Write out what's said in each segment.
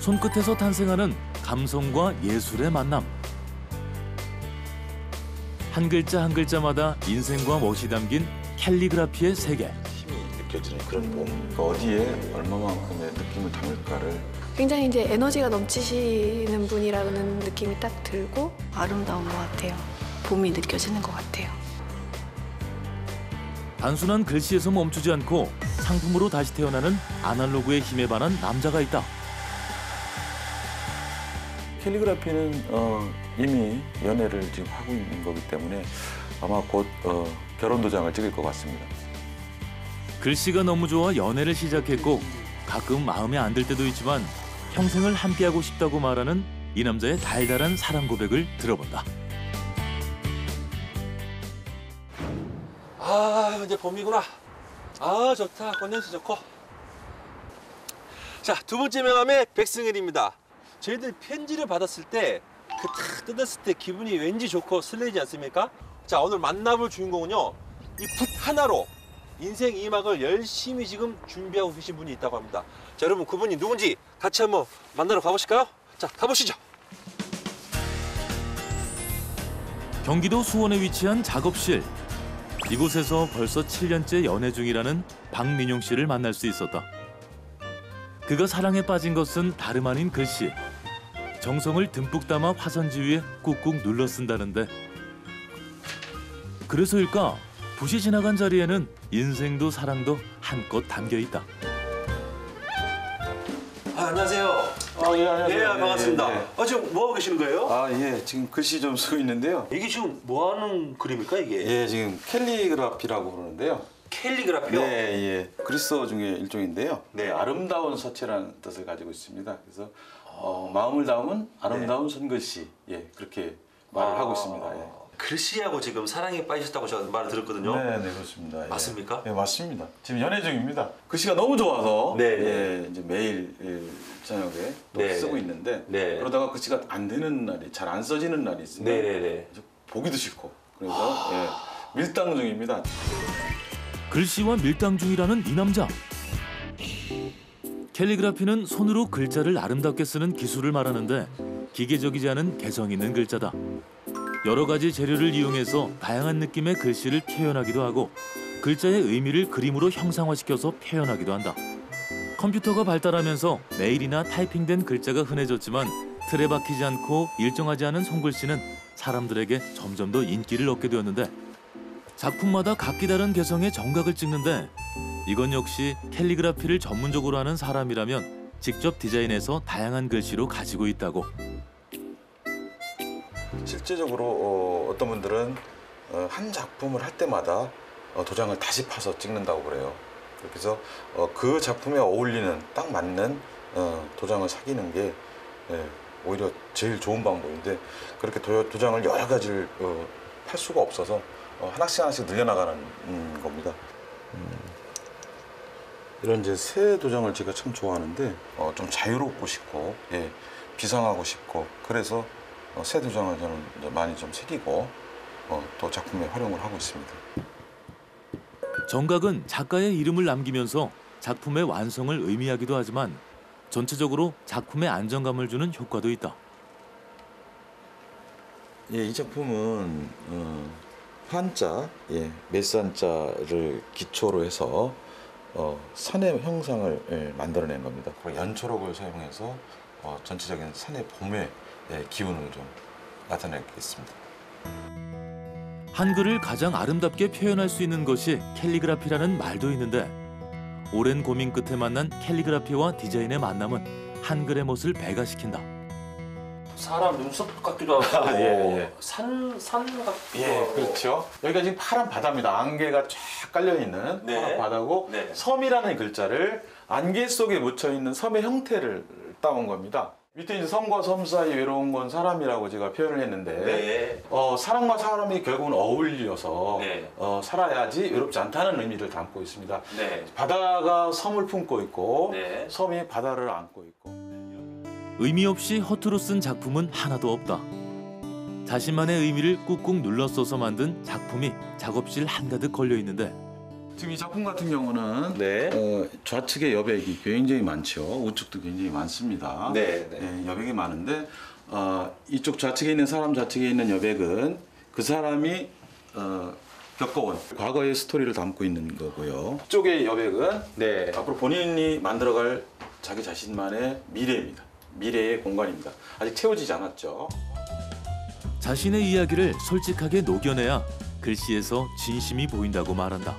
손끝에서 탄생하는 감성과 예술의 만남. 한 글자 한 글자마다 인생과 멋이 담긴 캘리그라피의 세계. 힘이 느껴지는 그런 몸. 그러니까 어디에 얼마만큼의 느낌을 담을까를. 굉장히 이제 에너지가 넘치시는 분이라는 느낌이 딱 들고 아름다운 것 같아요. 봄이 느껴지는 것 같아요. 단순한 글씨에서 멈추지 않고 상품으로 다시 태어나는 아날로그의 힘에 반한 남자가 있다. 캘리그라피는 이미 연애를 지금 하고 있는 거기 때문에 아마 곧 결혼 도장을 찍을 것 같습니다. 글씨가 너무 좋아 연애를 시작했고 가끔 마음에 안 들 때도 있지만 평생을 함께하고 싶다고 말하는 이 남자의 달달한 사랑 고백을 들어본다. 아, 이제 봄이구나. 아, 좋다. 꽃냄새 좋고. 자, 두 번째 명함의 백승일입니다. 저희들 편지를 받았을 때 그 탁 뜯었을 때 기분이 왠지 좋고 설레지 않습니까? 자, 오늘 만나볼 주인공은요. 이 붓 하나로 인생 2막을 열심히 지금 준비하고 계신 분이 있다고 합니다. 자, 여러분 그분이 누군지 같이 한번 만나러 가보실까요? 자, 가보시죠. 경기도 수원에 위치한 작업실. 이곳에서 벌써 7년째 연애 중이라는 박민용 씨를 만날 수 있었다. 그가 사랑에 빠진 것은 다름 아닌 글씨. 정성을 듬뿍 담아 화선지 위에 꾹꾹 눌러 쓴다는데. 그래서일까 붓이 지나간 자리에는 인생도 사랑도 한껏 담겨 있다. 아, 안녕하세요. 예, 안녕하세요. 네, 반갑습니다. 예, 지금 뭐 하고 계시는 거예요? 예. 지금 글씨 좀 쓰고 있는데요. 이게 지금 뭐 하는 그림일까, 이게? 예, 지금 캘리그라피라고 그러는데요. 캘리그라피요? 네, 예. 그리스어 중에 일종인데요. 네. 아름다운 서체라는 뜻을 가지고 있습니다. 그래서 마음을 담은 아름다운 손글씨. 예, 그렇게 말을 하고 있습니다. 예. 글씨하고 지금 사랑에 빠지셨다고 제가 말을 들었거든요. 네, 그렇습니다. 예. 맞습니까? 네, 맞습니다. 지금 연애 중입니다. 글씨가 너무 좋아서 네. 예, 이제 매일 저녁에 또 네. 쓰고 있는데 네. 그러다가 글씨가 안 되는 날이 잘 안 써지는 날이 있으면 네네네. 보기도 싫고 그래서 밀당 중입니다. 글씨와 밀당 중이라는 이 남자. 캘리그라피는 손으로 글자를 아름답게 쓰는 기술을 말하는데 기계적이지 않은 개성 있는 글자다. 여러 가지 재료를 이용해서 다양한 느낌의 글씨를 표현하기도 하고 글자의 의미를 그림으로 형상화시켜서 표현하기도 한다. 컴퓨터가 발달하면서 메일이나 타이핑된 글자가 흔해졌지만 틀에 박히지 않고 일정하지 않은 손글씨는 사람들에게 점점 더 인기를 얻게 되었는데 작품마다 각기 다른 개성의 정각을 찍는데 이건 역시 캘리그라피를 전문적으로 하는 사람이라면 직접 디자인해서 다양한 글씨로 가지고 있다고. 실제적으로 어떤 분들은 한 작품을 할 때마다 도장을 다시 파서 찍는다고 그래요. 그렇게 해서 그 작품에 어울리는 딱 맞는 도장을 사귀는 게 오히려 제일 좋은 방법인데 그렇게 도장을 여러 가지를 팔 수가 없어서 하나씩 하나씩 늘려나가는 겁니다. 이런 이제 새 도장을 제가 참 좋아하는데 좀 자유롭고 싶고 비상하고 싶고 그래서 새 도장을 저는 이제 많이 좀 새기고 또 작품에 활용을 하고 있습니다. 정각은 작가의 이름을 남기면서 작품의 완성을 의미하기도 하지만 전체적으로 작품에 안정감을 주는 효과도 있다. 예, 이 작품은 한자, 메산자를 기초로 해서 산의 형상을 만들어낸 겁니다. 연초록을 사용해서 전체적인 산의 봄의 기운을 좀 나타내겠습니다. 한글을 가장 아름답게 표현할 수 있는 것이 캘리그라피라는 말도 있는데 오랜 고민 끝에 만난 캘리그라피와 디자인의 만남은 한글의 멋을 배가시킨다. 사람 눈썹 같기도 하고 산 같기도 하고. 그렇죠. 여기가 지금 파란 바다입니다. 안개가 쫙 깔려있는 파란 바다고 섬이라는 글자를 안개 속에 묻혀있는 섬의 형태를 따온 겁니다. 밑에 이제 섬과 섬 사이 외로운 건 사람이라고 제가 표현을 했는데 사람과 사람이 결국은 어울려서 살아야지 외롭지 않다는 의미를 담고 있습니다. 바다가 섬을 품고 있고 섬이 바다를 안고 있고 의미 없이 허투루 쓴 작품은 하나도 없다. 자신만의 의미를 꾹꾹 눌러 써서 만든 작품이 작업실 한가득 걸려 있는데 지금 이 작품 같은 경우는 네. 좌측에 여백이 굉장히 많죠. 우측도 굉장히 많습니다. 네, 예, 여백이 많은데 이쪽 좌측에 있는 사람 좌측에 있는 여백은 그 사람이 겪어온 과거의 스토리를 담고 있는 거고요. 이쪽의 여백은 네. 앞으로 본인이 만들어갈 자기 자신만의 미래입니다. 미래의 공간입니다. 아직 채워지지 않았죠. 자신의 이야기를 솔직하게 녹여내야 글씨에서 진심이 보인다고 말한다.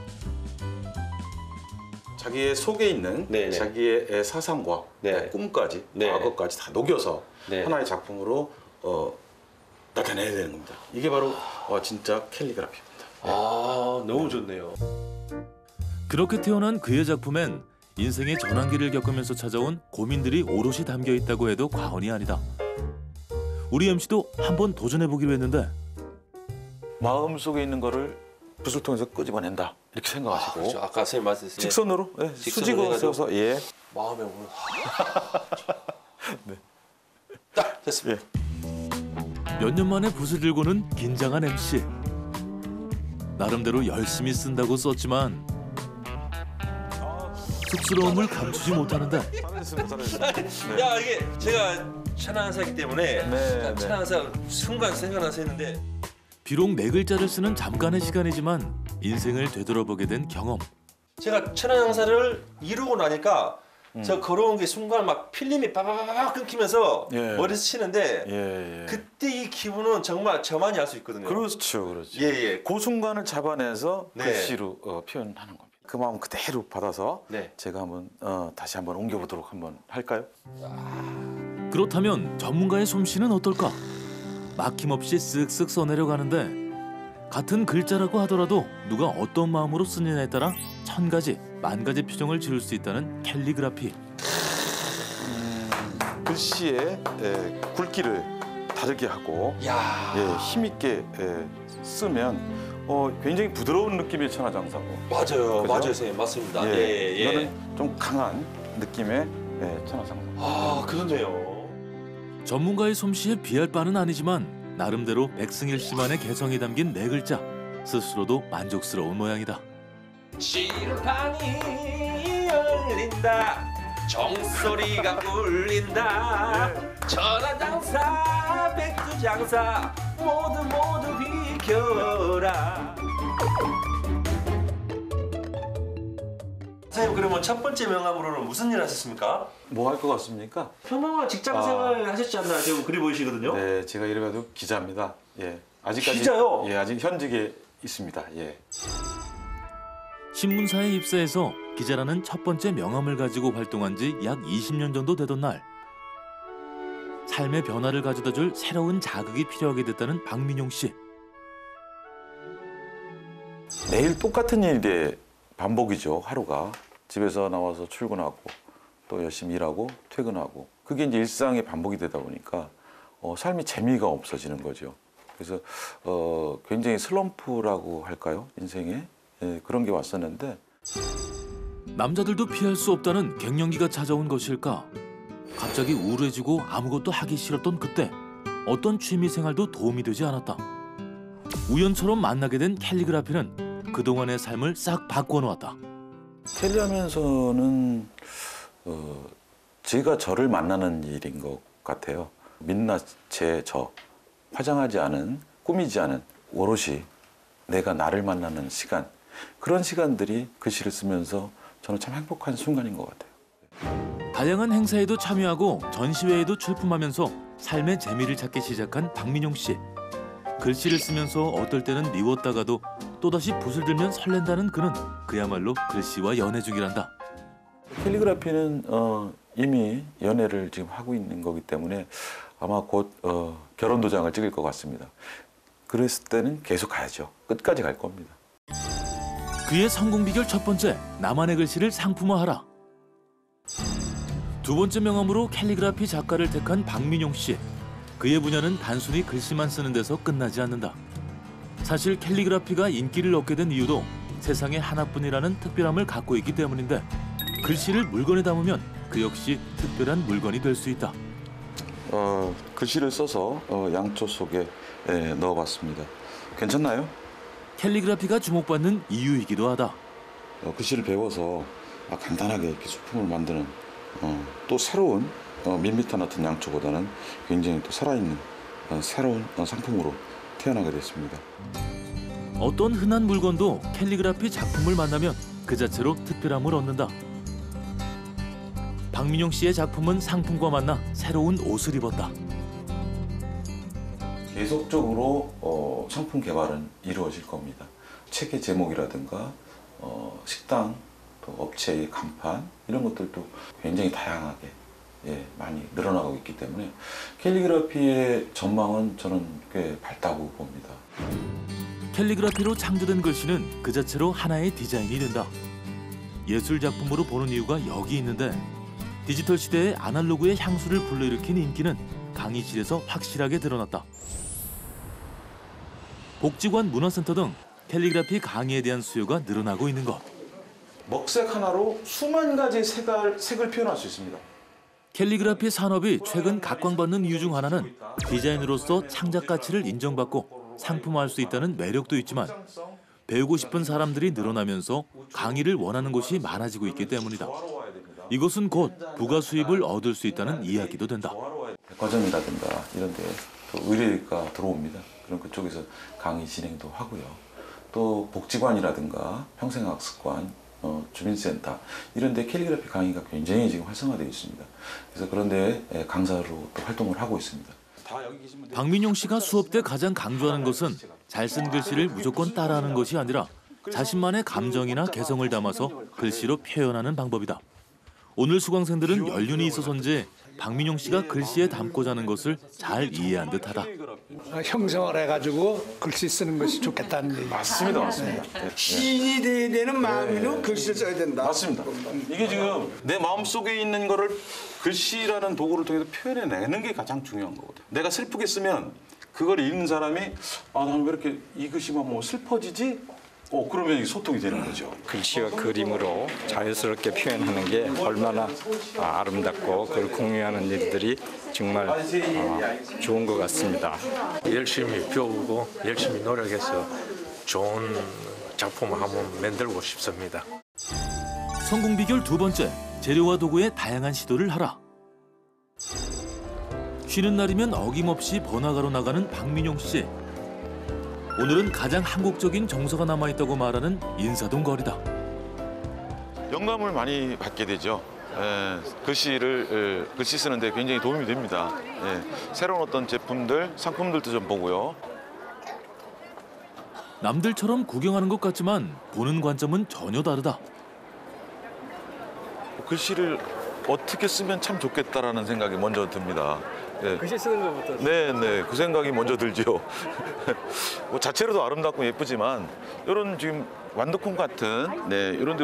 자기의 속에 있는 네네. 자기의 사상과 네. 꿈까지 네. 과거까지 다 녹여서 네. 하나의 작품으로 나타내야 되는 겁니다. 이게 바로 진짜 캘리그라피입니다. 아, 너무 좋네요. 그렇게 태어난 그의 작품엔 인생의 전환기를 겪으면서 찾아온 고민들이 오롯이 담겨 있다고 해도 과언이 아니다. 우리 MC도 한번 도전해보기로 했는데 마음 속에 있는 거를 붓을 통해서 끄집어낸다 이렇게 생각하시고 그렇죠. 아까 선생님 말씀하신 직선으로 직선으로 수직어 해가지고. 써서 예. 마음에 오는. 네. 딱 됐습니다. 몇 년 만에 붓을 들고는 긴장한 MC. 나름대로 열심히 쓴다고 썼지만 쑥스러움을 감추지 못하는데 잘하셨습니다. 잘하셨습니다. 야, 이게 제가 천안사이기 때문에 네, 천안사 순간 생각나서 했는데 비록 네 글자를 쓰는 잠깐의 시간이지만 인생을 되돌아보게 된 경험. 제가 천안사를 이루고 나니까 저 걸어온 게 순간 막 필름이 빠바바바 끊기면서 예. 머리에서 치는데 예. 그때 이 기분은 정말 저만이 알 수 있거든요. 그렇죠, 그렇죠. 예. 그 순간을 잡아내서 네. 글씨로 표현하는 겁니다. 그 마음 그대로 받아서 네. 제가 한번 다시 한번 옮겨보도록 한번 할까요? 그렇다면 전문가의 솜씨는 어떨까? 막힘없이 쓱쓱 써내려가는데 같은 글자라고 하더라도 누가 어떤 마음으로 쓰느냐에 따라 1000가지, 10,000가지 표정을 지을 수 있다는 캘리그라피. 글씨의 굵기를 다르게 하고 야, 힘있게 쓰면 굉장히 부드러운 느낌의 천하장사고 맞아요, 그죠? 맞아요, 선생님 맞습니다. 예. 이거는 좀 강한 느낌의 천하장사. 아, 그렇네요. 전문가의 솜씨에 비할 바는 아니지만 나름대로 백승일 씨만의 개성이 담긴 네 글자. 스스로도 만족스러운 모양이다. 심판이 열린다, 종소리가 울린다, 천하장사 백두장사 모두 비켜라. 선생님, 그러면 첫 번째 명함으로는 무슨 일 하셨습니까? 뭐 할 것 같습니까? 평범한 직장생활 하셨지 않나 지금 그리 보이시거든요. 네, 제가 이래가지고 기자입니다. 아직까지 기자요? 아직 현직에 있습니다. 신문사에 입사해서 기자라는 첫 번째 명함을 가지고 활동한 지 약 20년 정도 되던 날 삶의 변화를 가져다줄 새로운 자극이 필요하게 됐다는 박민용 씨. 매일 똑같은 일의 반복이죠. 하루가 집에서 나와서 출근하고 또 열심히 일하고 퇴근하고 그게 이제 일상의 반복이 되다 보니까 삶이 재미가 없어지는 거죠. 그래서 굉장히 슬럼프라고 할까요? 인생에 그런 게 왔었는데 남자들도 피할 수 없다는 갱년기가 찾아온 것일까? 갑자기 우울해지고 아무것도 하기 싫었던 그때 어떤 취미 생활도 도움이 되지 않았다. 우연처럼 만나게 된 캘리그라피는 그동안의 삶을 싹 바꾸어 놓았다. 캘리하면서는 제가 저를 만나는 일인 것 같아요. 민낯의 저, 화장하지 않은, 꾸미지 않은 오롯이 내가 나를 만나는 시간, 그런 시간들이 글씨를 쓰면서 저는 참 행복한 순간인 것 같아요. 다양한 행사에도 참여하고 전시회에도 출품하면서 삶의 재미를 찾기 시작한 박민용 씨. 글씨를 쓰면서 어떨 때는 미웠다가도 또다시 붓을 들면 설렌다는 그는 그야말로 글씨와 연애 중이란다. 캘리그라피는 이미 연애를 지금 하고 있는 거기 때문에 아마 곧 결혼 도장을 찍을 것 같습니다. 그랬을 때는 계속 가야죠. 끝까지 갈 겁니다. 그의 성공 비결 첫 번째, 나만의 글씨를 상품화하라. 두 번째 명함으로 캘리그라피 작가를 택한 박민용 씨. 그의 분야는 단순히 글씨만 쓰는 데서 끝나지 않는다. 사실 캘리그라피가 인기를 얻게 된 이유도 세상에 하나뿐이라는 특별함을 갖고 있기 때문인데 글씨를 물건에 담으면 그 역시 특별한 물건이 될 수 있다. 글씨를 써서 양초 속에 넣어봤습니다. 괜찮나요? 캘리그라피가 주목받는 이유이기도 하다. 글씨를 배워서 간단하게 이렇게 소품을 만드는 또 새로운 밋밋한 어떤 양초보다는 굉장히 또 살아있는 새로운 상품으로 태어나게 됐습니다. 어떤 흔한 물건도 캘리그라피 작품을 만나면 그 자체로 특별함을 얻는다. 박민용 씨의 작품은 상품과 만나 새로운 옷을 입었다. 계속적으로 상품 개발은 이루어질 겁니다. 책의 제목이라든가 식당, 또 업체의 간판 이런 것들도 굉장히 다양하게 많이 늘어나고 있기 때문에 캘리그라피의 전망은 저는 꽤 밝다고 봅니다. 캘리그라피로 창조된 글씨는 그 자체로 하나의 디자인이 된다. 예술 작품으로 보는 이유가 여기 있는데 디지털 시대의 아날로그의 향수를 불러일으킨 인기는 강의실에서 확실하게 드러났다. 복지관 문화센터 등 캘리그라피 강의에 대한 수요가 늘어나고 있는 것. 먹색 하나로 수만 가지의 색을 표현할 수 있습니다. 캘리그라피 산업이 최근 각광받는 이유 중 하나는 디자인으로서 창작 가치를 인정받고 상품화할 수 있다는 매력도 있지만 배우고 싶은 사람들이 늘어나면서 강의를 원하는 곳이 많아지고 있기 때문이다. 이것은 곧 부가 수입을 얻을 수 있다는 이야기도 된다. 백화점이라든가 이런 데 의뢰가 들어옵니다. 그럼 그쪽에서 강의 진행도 하고요. 또 복지관이라든가 평생학습관, 주민센터 이런 데 캘리그라피 강의가 굉장히 지금 활성화되어 있습니다. 그래서 그런 데 강사로 또 활동을 하고 있습니다. 박민용 씨가 수업 때 가장 강조하는 것은 잘 쓴 글씨를 무조건 따라하는 것이 아니라 자신만의 감정이나 개성을 담아서 글씨로 표현하는 방법이다. 오늘 수강생들은 연륜이 있어서인지 박민용 씨가 글씨에 담고자 하는 것을 잘 이해한 듯하다. 형성을 해가지고 글씨 쓰는 것이 좋겠다는 얘기. 맞습니다. 시인이 돼야 되는 마음으로 글씨를 써야 된다. 맞습니다. 이게 지금 내 마음속에 있는 거를 글씨라는 도구를 통해서 표현해내는 게 가장 중요한 거거든요. 내가 슬프게 쓰면 그걸 읽는 사람이 나는 왜 이렇게 이 글씨만 뭐 슬퍼지지? 그러면 이 소통이 되는 거죠. 글씨와 그림으로 자연스럽게 표현하는 게 얼마나 아름답고 그걸 공유하는 일들이 정말 좋은 것 같습니다. 열심히 배우고 열심히 노력해서 좋은 작품을 한번 만들고 싶습니다. 성공 비결 두 번째, 재료와 도구의 다양한 시도를 하라. 쉬는 날이면 어김없이 번화가로 나가는 박민용 씨. 오늘은 가장 한국적인 정서가 남아있다고 말하는 인사동 거리다. 영감을 많이 받게 되죠. 글씨 쓰는데 굉장히 도움이 됩니다. 새로운 어떤 제품들, 상품들도 좀 보고요. 남들처럼 구경하는 것 같지만 보는 관점은 전혀 다르다. 글씨를 어떻게 쓰면 참 좋겠다라는 생각이 먼저 듭니다. 글씨 쓰는 것부터. 네, 그 생각이 먼저 들죠. 자체로도 아름답고 예쁘지만 이런 지금 완두콩 같은 이런 데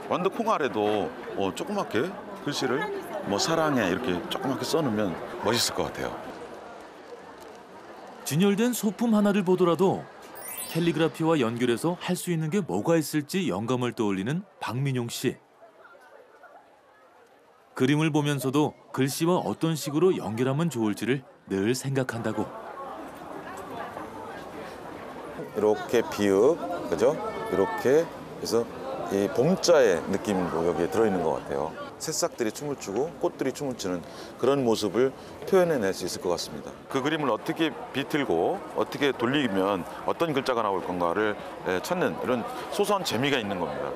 완두콩 아래도 조그맣게 글씨를 사랑해 이렇게 조그맣게 써놓으면 멋있을 것 같아요. 진열된 소품 하나를 보더라도 캘리그라피와 연결해서 할 수 있는 게 뭐가 있을지 영감을 떠올리는 박민용 씨. 그림을 보면서도 글씨와 어떤 식으로 연결하면 좋을지를 늘 생각한다고. 이렇게 비읍, 그죠? 이렇게 해서 이 봄자의 느낌도 여기에 들어있는 것 같아요. 새싹들이 춤을 추고 꽃들이 춤을 추는 그런 모습을 표현해낼 수 있을 것 같습니다. 그 그림을 어떻게 비틀고 어떻게 돌리면 어떤 글자가 나올 건가를 찾는 이런 소소한 재미가 있는 겁니다.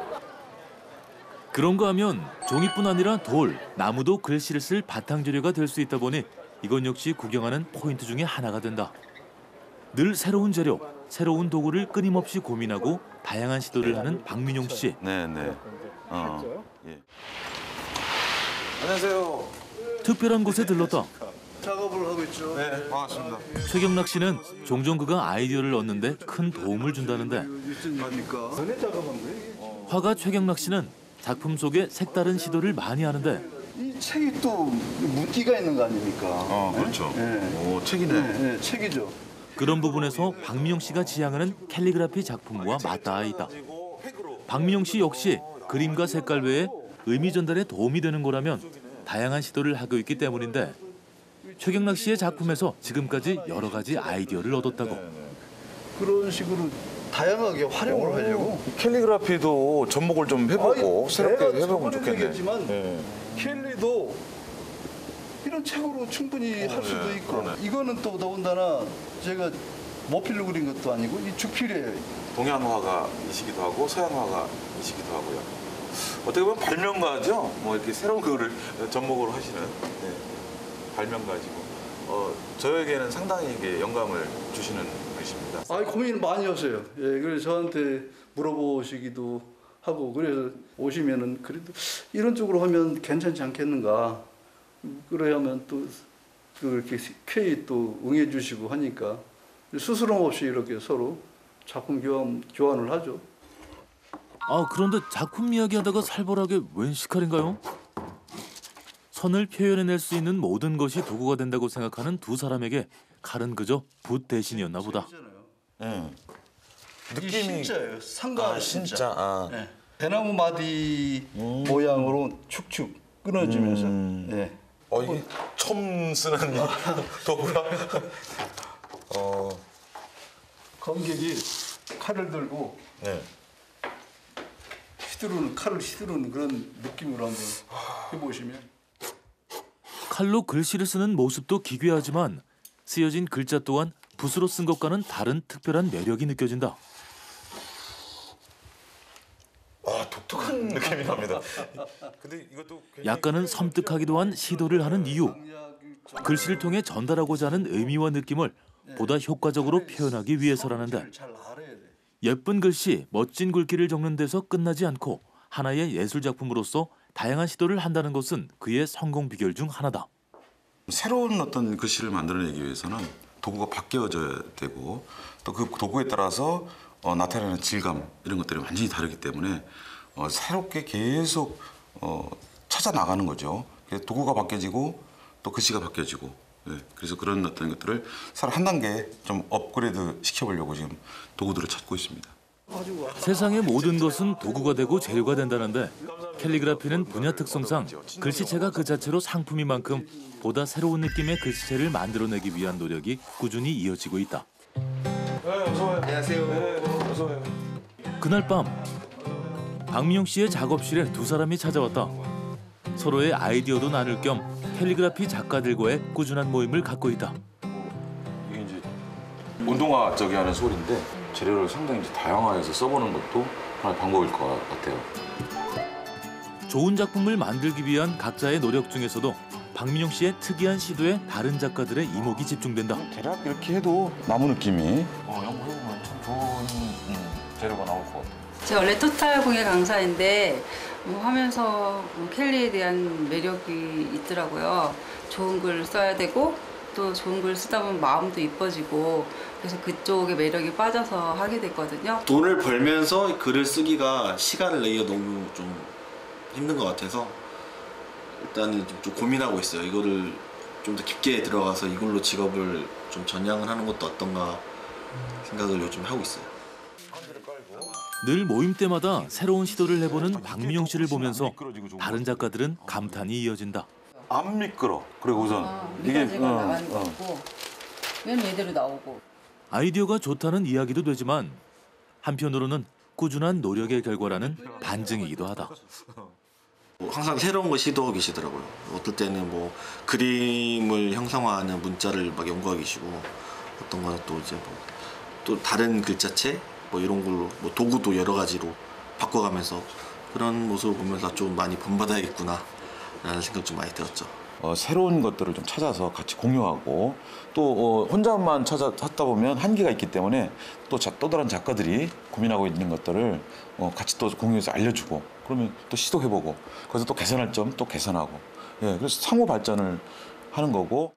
그런가 하면 종이뿐 아니라 돌, 나무도 글씨를 쓸 바탕 재료가 될 수 있다 보니 이건 역시 구경하는 포인트 중에 하나가 된다. 늘 새로운 재료, 새로운 도구를 끊임없이 고민하고 다양한 시도를 하는 박민용 씨. 네. 예. 안녕하세요. 특별한 곳에 들렀다. 작업을 하고 있죠. 네, 반갑습니다. 최경락 씨는 종종 그가 아이디어를 얻는데 큰 도움을 준다는데 전에 작업한 거예요? 화가 최경락 씨는 작품 속에 색다른 시도를 많이 하는데 이 책이 또 물기가 있는 거 아닙니까? 그렇죠. 네. 오, 책이네. 네, 책이죠. 그런 부분에서 박민용 씨가 지향하는 캘리그라피 작품과 맞닿아 있다. 박민용 씨 역시 그림과 색깔 외에 의미 전달에 도움이 되는 거라면 다양한 시도를 하고 있기 때문인데 최경락 씨의 작품에서 지금까지 여러 가지 아이디어를 얻었다고. 그런 식으로 다양하게 활용을 하려고. 캘리그라피도 접목을 좀 해보고 새롭게 해보면 좋겠네. 되겠지만 캘리도 이런 책으로 충분히 할 수도 있고. 그러네. 이거는 또 더군다나 제가 모필로 그린 것도 아니고 이 죽필이에요. 동양화가이시기도 하고 서양화가이시기도 하고요. 어떻게 보면 발명가죠. 뭐 이렇게 새로운 거를 접목으로 하시는 발명가시고 저에게는 상당히 이게 영감을 주시는 분이십니다. 고민 많이 하세요. 예, 그래서 저한테 물어보시기도 하고 그래서 오시면은 그래도 이런 쪽으로 하면 괜찮지 않겠는가. 그래야 하면 또 이렇게 쾌히 또 응해주시고 하니까 스스럼 없이 이렇게 서로 작품 교환을 하죠. 그런데 작품 이야기하다가 살벌하게 웬 시칼인가요? 선을 표현해낼 수 있는 모든 것이 도구가 된다고 생각하는 두 사람에게 칼은 그저 붓 대신이었나 보다. 느낌이 신자예요. 상가 신자. 네. 대나무 마디 모양으로 축축 끊어지면서. 네. 이게 처음 쓰는 도구라. 검객이 칼을 들고 칼을 휘두르는 그런 느낌으로 한번 해보시면. 칼로 글씨를 쓰는 모습도 기괴하지만 쓰여진 글자 또한 붓으로 쓴 것과는 다른 특별한 매력이 느껴진다. 독특한 느낌이 납니다. 근데 이것도 약간은 섬뜩하기도 한 시도를 하는 이유. 글씨를 통해 전달하고자 하는 의미와 느낌을 보다 효과적으로 표현하기 위해서라는데 예쁜 글씨, 멋진 글귀를 적는 데서 끝나지 않고 하나의 예술작품으로서 다양한 시도를 한다는 것은 그의 성공 비결 중 하나다. 새로운 어떤 글씨를 만들어내기 위해서는 도구가 바뀌어져야 되고 또 그 도구에 따라서 나타나는 질감 이런 것들이 완전히 다르기 때문에 새롭게 계속 찾아 나가는 거죠. 도구가 바뀌어지고 또 글씨가 바뀌어지고 그래서 그런 어떤 것들을 한 단계 좀 업그레이드 시켜보려고 지금 도구들을 찾고 있습니다. 세상의 모든 것은 도구가 되고 재료가 된다는데 캘리그라피는 분야 특성상 글씨체가 그 자체로 상품인 만큼 보다 새로운 느낌의 글씨체를 만들어내기 위한 노력이 꾸준히 이어지고 있다. 안녕하세요. 어서 와요. 그날 밤 박민용 씨의 작업실에 두 사람이 찾아왔다. 서로의 아이디어도 나눌 겸 캘리그라피 작가들과의 꾸준한 모임을 갖고 있다. 이게 이제 운동화 저기 하는 소리인데 재료를 상당히 이제 다양화해서 써보는 것도 하나의 방법일 것 같아요. 좋은 작품을 만들기 위한 각자의 노력 중에서도 박민용 씨의 특이한 시도에 다른 작가들의 이목이 집중된다. 대략 이렇게 해도 나무 느낌이 연구해보면 참 좋은 재료가 나올 것 같아요. 제가 원래 토탈 공예 강사인데 하면서 켈리에 대한 매력이 있더라고요. 좋은 글 써야 되고 또 좋은 글 쓰다 보면 마음도 이뻐지고 그래서 그쪽에 매력이 빠져서 하게 됐거든요. 돈을 벌면서 글을 쓰기가 시간을 내기가 너무 좀 힘든 것 같아서 일단은 좀 고민하고 있어요. 이거를 좀 더 깊게 들어가서 이걸로 직업을 좀 전향을 하는 것도 어떤가 생각을 요즘 하고 있어요. 늘 모임 때마다 새로운 시도를 해보는 박민용 씨를 보면서 다른 작가들은 감탄이 이어진다. 안 미끄러. 그리고 우선 이게 나가는 거고 얘는 얘대로 나오고. 아이디어가 좋다는 이야기도 되지만 한편으로는 꾸준한 노력의 결과라는 반증이기도 하다. 항상 새로운 걸 시도하고 계시더라고요. 어떨 때는 뭐 그림을 형상화하는 문자를 막 연구하고 계시고 어떤 거는 또 이제 또 다른 글자체 뭐 이런 걸로 뭐 도구도 여러 가지로 바꿔가면서 그런 모습을 보면서 좀 많이 본받아야겠구나 라는 생각 좀 많이 들었죠. 새로운 것들을 좀 찾아서 같이 공유하고 또 혼자만 찾다 보면 한계가 있기 때문에 또 다른 작가들이 고민하고 있는 것들을 같이 또 공유해서 알려주고 그러면 또 시도해보고 거기서 또 개선할 점 또 개선하고 그래서 상호 발전을 하는 거고.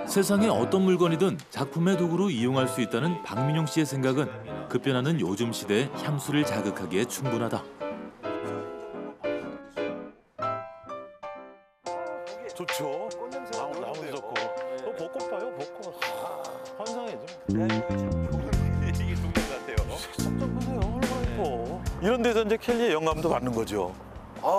세상의 어떤 물건이든 작품의 도구로 이용할 수 있다는 박민용 씨의 생각은 급변하는 요즘 시대의 향수를 자극하기에 충분하다. 좋죠. 나무도 좋고. 벚꽃 봐요, 벚꽃. 환상이죠. 이게 좋은 것 같아요. 색상 좀 보세요. 얼마나 예뻐. 이런 데서 이제 켈리의 영감도 받는 거죠.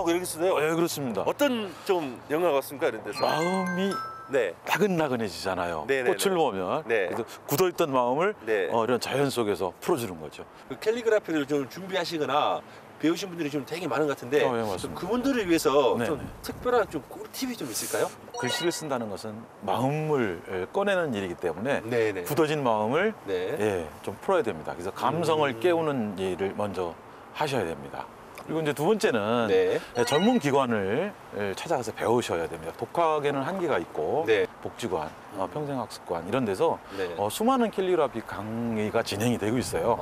그렇게 쓰네요. 네, 그렇습니다. 어떤 좀 영화가 같습니까 이런 데서? 마음이 네. 나긋나긋해지잖아요. 네네네. 꽃을 보면. 네. 그래서 굳어있던 마음을 네. 이런 자연 속에서 풀어주는 거죠. 그 캘리그라피를 좀 준비하시거나 배우신 분들이 좀 되게 많은 것 같은데 예, 맞습니다. 그분들을 위해서 네, 좀 네. 특별한 좀 꿀팁이 좀 있을까요? 글씨를 쓴다는 것은 마음을 꺼내는 일이기 때문에 네네. 굳어진 마음을 네. 좀 풀어야 됩니다. 그래서 감성을 깨우는 일을 먼저 하셔야 됩니다. 그리고 이제 두 번째는 네. 전문 기관을 찾아가서 배우셔야 됩니다. 독학에는 한계가 있고 네. 복지관, 평생학습관 이런 데서 네. 수많은 캘리그라피 강의가 진행이 되고 있어요.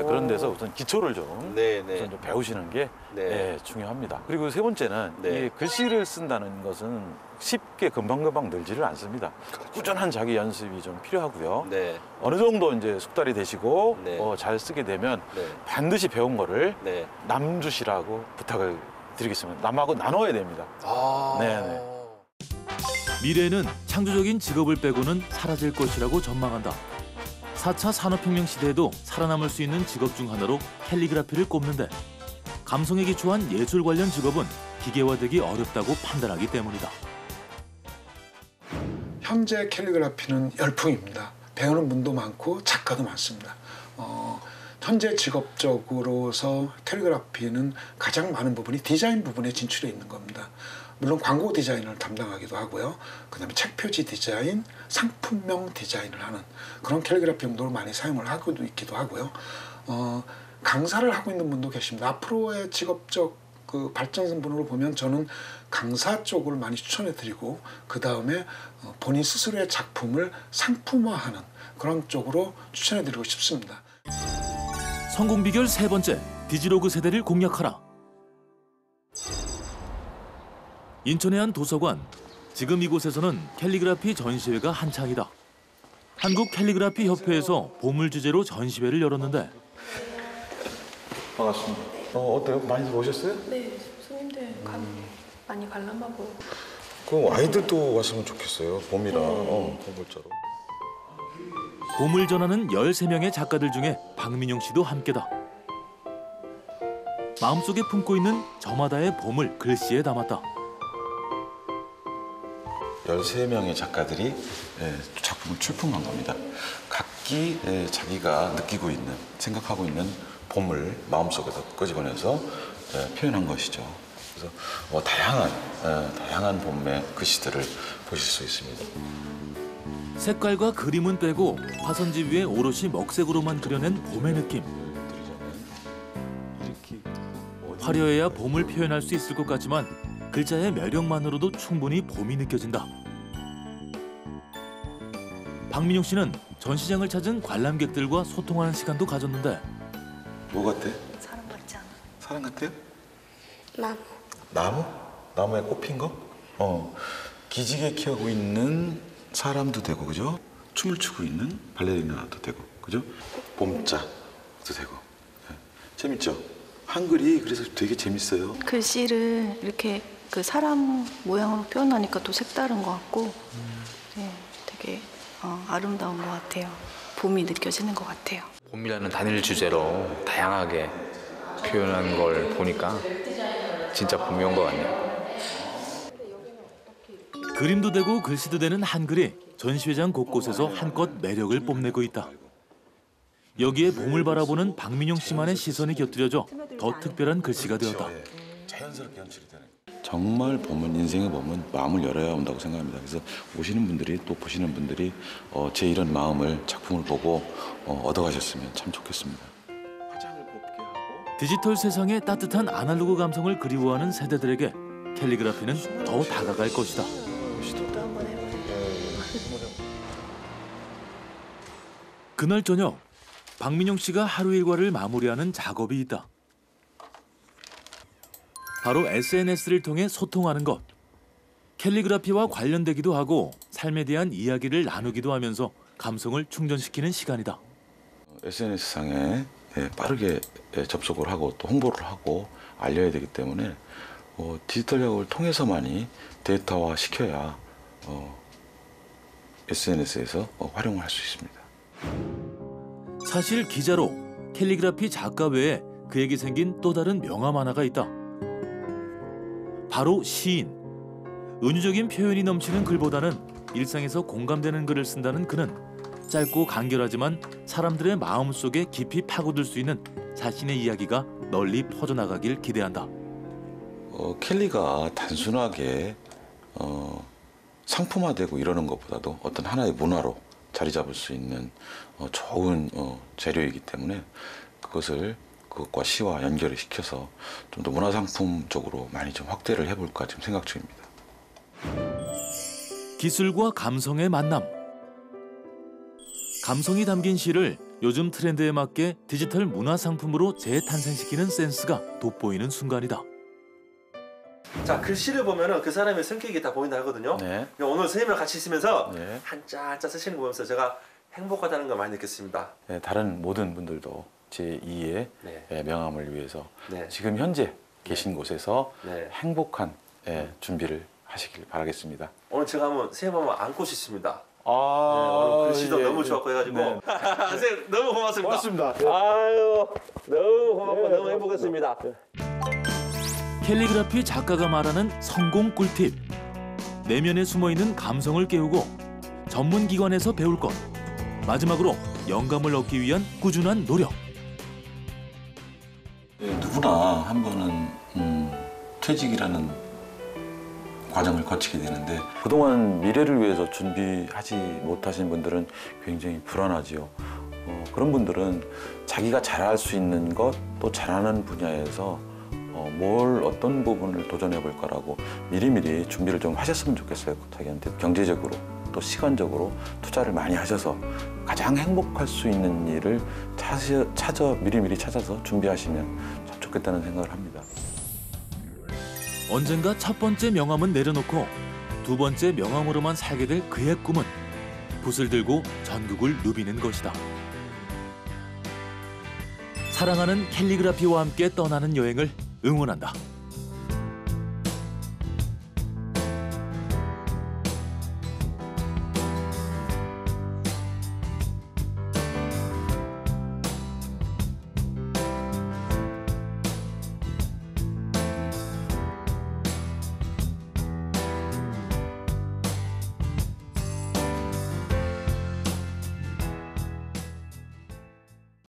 그런 데서 우선 기초를 좀, 네네. 우선 좀 배우시는 게 네. 중요합니다. 그리고 세 번째는 네. 이 글씨를 쓴다는 것은 쉽게 금방금방 늘지를 않습니다. 꾸준한 자기 연습이 좀 필요하고요. 네. 어느 정도 이제 숙달이 되시고 네. 잘 쓰게 되면 네. 반드시 배운 거를 네. 남주시라고 부탁을 드리겠습니다. 남하고 나눠야 됩니다. 네네. 미래에는 창조적인 직업을 빼고는 사라질 것이라고 전망한다. 4차 산업혁명 시대에도 살아남을 수 있는 직업 중 하나로 캘리그라피를 꼽는데 감성에 기초한 예술 관련 직업은 기계화되기 어렵다고 판단하기 때문이다. 현재 캘리그라피는 열풍입니다. 배우는 분도 많고 작가도 많습니다. 현재 직업적으로서 캘리그라피는 가장 많은 부분이 디자인 부분에 진출해 있는 겁니다. 물론 광고 디자인을 담당하기도 하고요. 그다음에 책 표지 디자인, 상품명 디자인을 하는 그런 캘리그라피 용도를 많이 사용을 하고 있기도 하고요. 강사를 하고 있는 분도 계십니다. 앞으로의 직업적 그 발전선분으로 보면 저는 강사 쪽을 많이 추천해드리고 그 다음에 본인 스스로의 작품을 상품화하는 그런 쪽으로 추천해드리고 싶습니다. 성공 비결 세 번째, 디지로그 세대를 공략하라. 인천의 한 도서관. 지금 이곳에서는 캘리그라피 전시회가 한창이다. 한국 캘리그라피 협회에서 보물 주제로 전시회를 열었는데 반갑습니다. 어때요? 많이 오셨어요? 네, 손님들 많이 관람하고. 그럼 아이들도 왔으면 좋겠어요. 봄이라 봄물자로. 봄을 전하는 13명의 작가들 중에 박민용 씨도 함께다. 마음속에 품고 있는 저마다의 봄을 글씨에 담았다. 13명의 작가들이 작품을 출품한 겁니다. 각기 자기가 느끼고 있는, 생각하고 있는 봄을 마음속에서 끄집어내서 표현한 것이죠. 그래서 다양한 봄의 글씨들을 보실 수 있습니다. 색깔과 그림은 빼고 화선지 위에 오롯이 먹색으로만 그려낸 봄의 느낌. 화려해야 봄을 표현할 수 있을 것 같지만 글자의 매력만으로도 충분히 봄이 느껴진다. 박민용 씨는 전시장을 찾은 관람객들과 소통하는 시간도 가졌는데 뭐 같아? 사람 같지 않아? 사람 같아요? 나무. 나무? 나무에 꽃 핀 거? 기지개 키우고 있는 사람도 되고, 그죠? 춤을 추고 있는 발레리나도 되고, 그죠? 봄자도 되고. 재밌죠? 한글이 그래서 되게 재밌어요. 글씨를 이렇게 그 사람 모양으로 표현하니까 또 색다른 것 같고 네, 되게 아름다운 것 같아요. 봄이 느껴지는 것 같아요. 봄이라는 단일 주제로 다양하게 표현한 걸 보니까 진짜 봄이 온 것 같네요. 그림도 되고 글씨도 되는 한글이 전시회장 곳곳에서 한껏 매력을 뽐내고 있다. 여기에 봄을 바라보는 박민용 씨만의 시선이 곁들여져 더 특별한 글씨가 되었다. 자연스럽게 연출이 되는. 정말 봄은, 인생의 봄은 마음을 열어야 온다고 생각합니다. 그래서 오시는 분들이, 또 보시는 분들이 제 이런 마음을, 작품을 보고 얻어가셨으면 참 좋겠습니다. 디지털 세상의 따뜻한 아날로그 감성을 그리워하는 세대들에게 캘리그라피는 더 다가갈 것이다. 그날 저녁, 박민용 씨가 하루 일과를 마무리하는 작업이 있다. 바로 SNS를 통해 소통하는 것. 캘리그라피와 관련되기도 하고 삶에 대한 이야기를 나누기도 하면서 감성을 충전시키는 시간이다. SNS상에 빠르게 접속을 하고 또 홍보를 하고 알려야 되기 때문에 디지털 작업을 통해서만이 데이터화 시켜야 SNS에서 활용을 할 수 있습니다. 사실 기자로 캘리그라피 작가 외에 그에게 생긴 또 다른 명함 하나가 있다. 바로 시인. 은유적인 표현이 넘치는 글보다는 일상에서 공감되는 글을 쓴다는 그는 짧고 간결하지만 사람들의 마음속에 깊이 파고들 수 있는 자신의 이야기가 널리 퍼져나가길 기대한다. 켈리가 단순하게 상품화되고 이러는 것보다도 어떤 하나의 문화로 자리 잡을 수 있는 좋은 재료이기 때문에 그것과 시와 연결을 시켜서 좀 더 문화상품 쪽으로 많이 좀 확대를 해볼까 지금 생각 중입니다. 기술과 감성의 만남. 감성이 담긴 시를 요즘 트렌드에 맞게 디지털 문화상품으로 재탄생시키는 센스가 돋보이는 순간이다. 자, 글씨를 보면은 그 사람의 성격이 다 보인다 하거든요. 네. 오늘 선생님이랑 같이 있으면서 네. 한자 한자 쓰시는 거 보면서 제가 행복하다는 걸 많이 느꼈습니다. 네, 다른 모든 분들도 제2의 네. 명함을 위해서 네. 지금 현재 계신 곳에서 네. 행복한 준비를 하시길 바라겠습니다. 오늘 제가 선생님 한번 안고 싶습니다. 오늘 글씨도 너무 좋았고 해가지고 네. 선생님 너무 고맙습니다. 고맙습니다. 아유 너무 고맙고 너무 행복했습니다. 캘리그라피 작가가 말하는 성공 꿀팁. 내면에 숨어있는 감성을 깨우고 전문 기관에서 배울 것. 마지막으로 영감을 얻기 위한 꾸준한 노력. 누구나 한 번은 퇴직이라는 과정을 거치게 되는데 그동안 미래를 위해서 준비하지 못하신 분들은 굉장히 불안하지요. 그런 분들은 자기가 잘할 수 있는 것, 또 잘하는 분야에서 어떤 부분을 도전해 볼까라고 미리미리 준비를 좀 하셨으면 좋겠어요. 자기한테 경제적으로 또 시간적으로 투자를 많이 하셔서 가장 행복할 수 있는 일을 미리미리 찾아서 준비하시면 참 좋겠다는 생각을 합니다. 언젠가 첫 번째 명함은 내려놓고 두 번째 명함으로만 살게 될 그의 꿈은 붓을 들고 전국을 누비는 것이다. 사랑하는 캘리그라피와 함께 떠나는 여행을 응원한다.